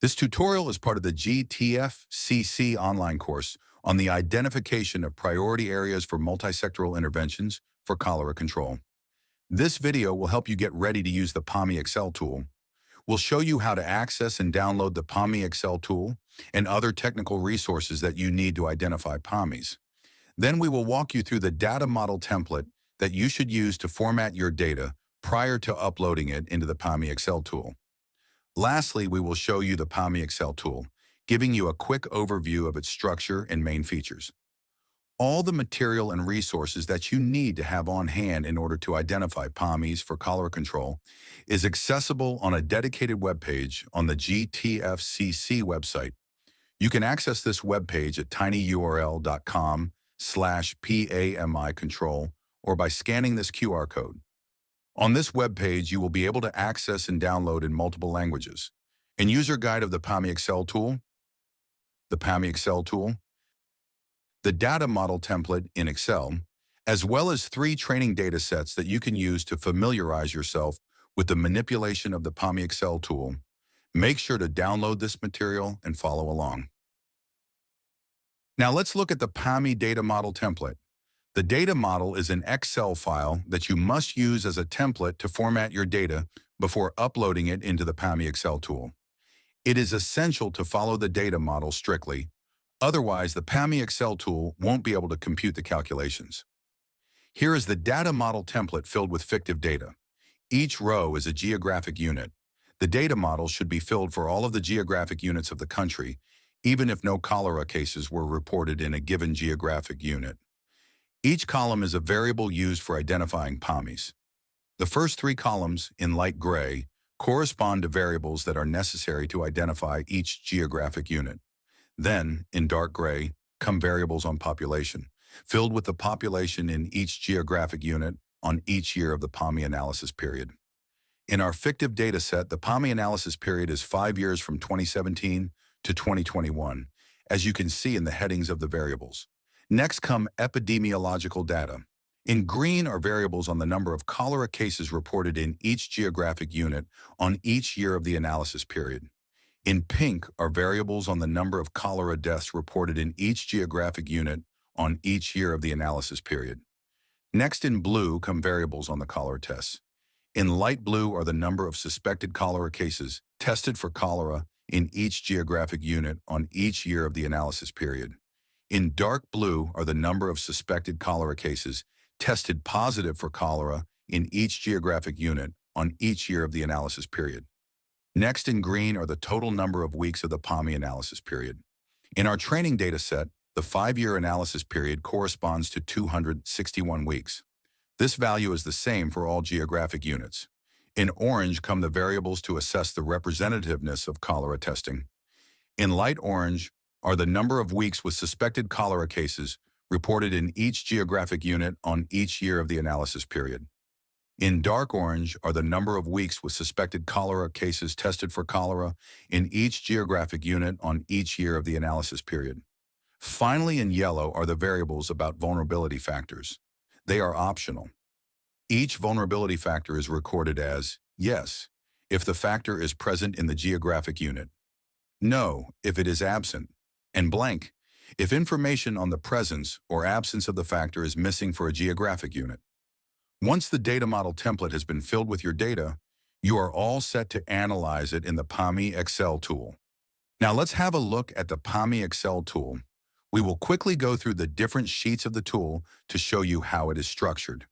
This tutorial is part of the GTFCC online course on the identification of priority areas for multisectoral interventions for cholera control. This video will help you get ready to use the PAMI Excel tool. We'll show you how to access and download the PAMI Excel tool and other technical resources that you need to identify PAMIs. Then we will walk you through the data model template that you should use to format your data prior to uploading it into the PAMI Excel tool. Lastly, we will show you the PAMI Excel tool, giving you a quick overview of its structure and main features. All the material and resources that you need to have on hand in order to identify PAMIs for cholera control is accessible on a dedicated webpage on the GTFCC website. You can access this webpage at tinyurl.com/PAMI control or by scanning this QR code. On this webpage, you will be able to access and download in multiple languages: a user guide of the PAMI Excel tool, the PAMI Excel tool, the data model template in Excel, as well as 3 training data sets that you can use to familiarize yourself with the manipulation of the PAMI Excel tool. Make sure to download this material and follow along. Now let's look at the PAMI data model template. The data model is an Excel file that you must use as a template to format your data before uploading it into the PAMI Excel tool. It is essential to follow the data model strictly, otherwise the PAMI Excel tool won't be able to compute the calculations. Here is the data model template filled with fictive data. Each row is a geographic unit. The data model should be filled for all of the geographic units of the country, even if no cholera cases were reported in a given geographic unit. Each column is a variable used for identifying PAMIs. The first 3 columns, in light gray, correspond to variables that are necessary to identify each geographic unit. Then, in dark gray, come variables on population, filled with the population in each geographic unit on each year of the PAMI analysis period. In our fictive data set, the PAMI analysis period is 5 years from 2017 to 2021, as you can see in the headings of the variables. Next come epidemiological data. In green are variables on the number of cholera cases reported in each geographic unit on each year of the analysis period. In pink are variables on the number of cholera deaths reported in each geographic unit on each year of the analysis period. Next, in blue, come variables on the cholera tests. In light blue are the number of suspected cholera cases tested for cholera in each geographic unit on each year of the analysis period. In dark blue are the number of suspected cholera cases tested positive for cholera in each geographic unit on each year of the analysis period. Next, in green are the total number of weeks of the PAMI analysis period. In our training data set, the 5-year analysis period corresponds to 261 weeks. This value is the same for all geographic units. In orange come the variables to assess the representativeness of cholera testing. In light orange are the number of weeks with suspected cholera cases reported in each geographic unit on each year of the analysis period. In dark orange are the number of weeks with suspected cholera cases tested for cholera in each geographic unit on each year of the analysis period. Finally, in yellow are the variables about vulnerability factors. They are optional. Each vulnerability factor is recorded as yes if the factor is present in the geographic unit, no if it is absent, and blank if information on the presence or absence of the factor is missing for a geographic unit. Once the data model template has been filled with your data, you are all set to analyze it in the PAMI Excel tool. Now let's have a look at the PAMI Excel tool. We will quickly go through the different sheets of the tool to show you how it is structured.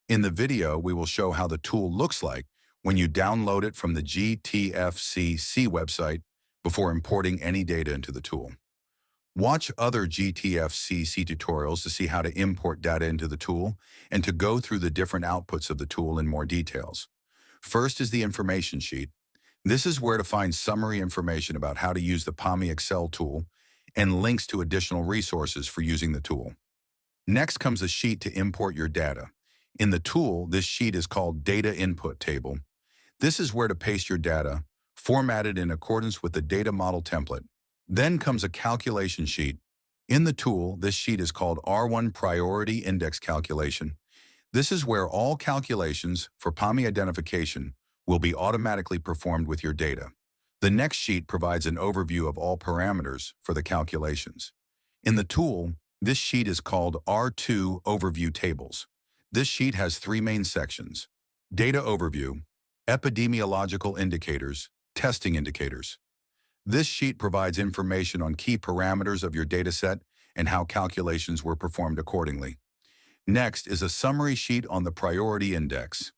In the video, we will show how the tool looks like when you download it from the GTFCC website before importing any data into the tool. Watch other GTFCC tutorials to see how to import data into the tool and to go through the different outputs of the tool in more details. First is the information sheet. This is where to find summary information about how to use the PAMI Excel tool and links to additional resources for using the tool. Next comes a sheet to import your data. In the tool, this sheet is called Data Input Table. This is where to paste your data, formatted in accordance with the data model template. Then comes a calculation sheet. In the tool, this sheet is called R1 Priority Index Calculation. This is where all calculations for PAMI identification will be automatically performed with your data. The next sheet provides an overview of all parameters for the calculations. In the tool, this sheet is called R2 Overview Tables. This sheet has three main sections: Data Overview, Epidemiological Indicators, Testing Indicators. This sheet provides information on key parameters of your dataset and how calculations were performed accordingly. Next is a summary sheet on the Priority Index.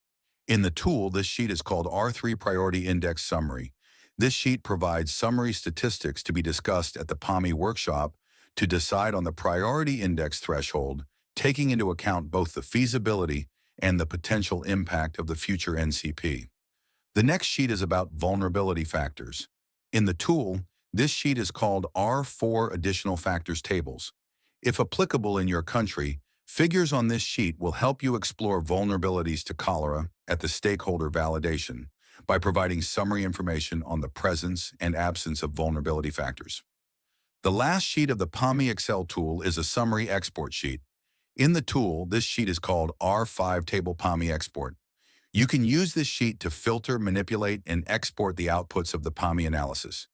In the tool, this sheet is called R3 Priority Index Summary. This sheet provides summary statistics to be discussed at the PAMI workshop to decide on the priority index threshold, taking into account both the feasibility and the potential impact of the future NCP. The next sheet is about vulnerability factors. In the tool, this sheet is called R4 Additional Factors Tables. If applicable in your country, figures on this sheet will help you explore vulnerabilities to cholera at the stakeholder validation by providing summary information on the presence and absence of vulnerability factors. The last sheet of the PAMI Excel tool is a summary export sheet. In the tool, this sheet is called R5 Table PAMI Export. You can use this sheet to filter, manipulate, and export the outputs of the PAMI analysis.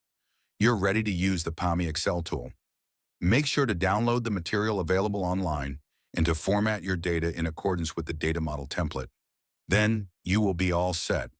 You're ready to use the PAMI Excel tool. Make sure to download the material available online and to format your data in accordance with the data model template. Then you will be all set.